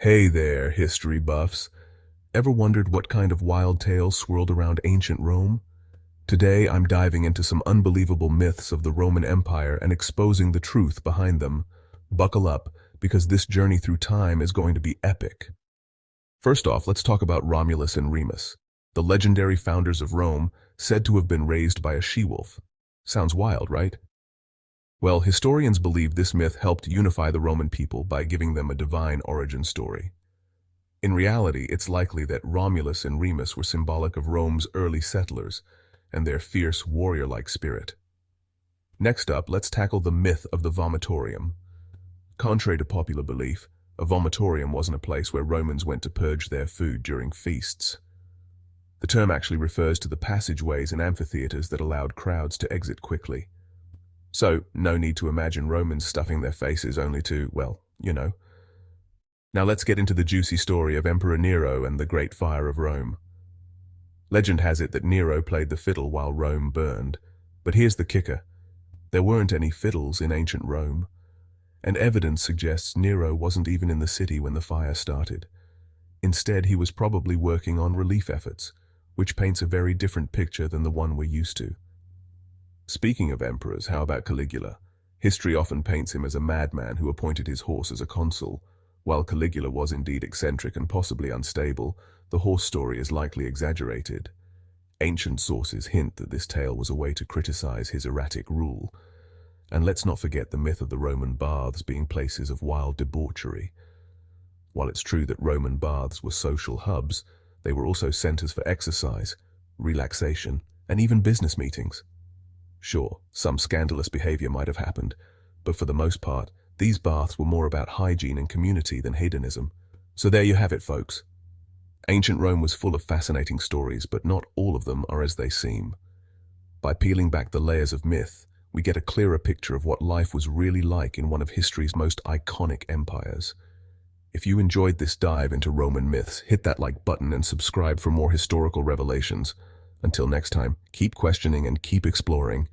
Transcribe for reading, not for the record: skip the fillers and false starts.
Hey there, history buffs. Ever wondered what kind of wild tales swirled around ancient Rome? Today, I'm diving into some unbelievable myths of the Roman Empire and exposing the truth behind them. Buckle up, because this journey through time is going to be epic. First off, let's talk about Romulus and Remus, the legendary founders of Rome, said to have been raised by a she-wolf. Sounds wild, right? Well, historians believe this myth helped unify the Roman people by giving them a divine origin story. In reality, it's likely that Romulus and Remus were symbolic of Rome's early settlers and their fierce warrior-like spirit. Next up, let's tackle the myth of the vomitorium. Contrary to popular belief, a vomitorium wasn't a place where Romans went to purge their food during feasts. The term actually refers to the passageways and amphitheaters that allowed crowds to exit quickly. So, no need to imagine Romans stuffing their faces only to, well, you know. Now let's get into the juicy story of Emperor Nero and the Great Fire of Rome. Legend has it that Nero played the fiddle while Rome burned. But here's the kicker. There weren't any fiddles in ancient Rome. And evidence suggests Nero wasn't even in the city when the fire started. Instead, he was probably working on relief efforts, which paints a very different picture than the one we're used to. Speaking of emperors, how about Caligula? History often paints him as a madman who appointed his horse as a consul. While Caligula was indeed eccentric and possibly unstable, the horse story is likely exaggerated. Ancient sources hint that this tale was a way to criticize his erratic rule. And let's not forget the myth of the Roman baths being places of wild debauchery. While it's true that Roman baths were social hubs, they were also centers for exercise, relaxation, and even business meetings. Sure, some scandalous behavior might have happened, but for the most part, these baths were more about hygiene and community than hedonism. So there you have it, folks. Ancient Rome was full of fascinating stories, but not all of them are as they seem. By peeling back the layers of myth, we get a clearer picture of what life was really like in one of history's most iconic empires. If you enjoyed this dive into Roman myths, hit that like button and subscribe for more historical revelations. Until next time, keep questioning and keep exploring.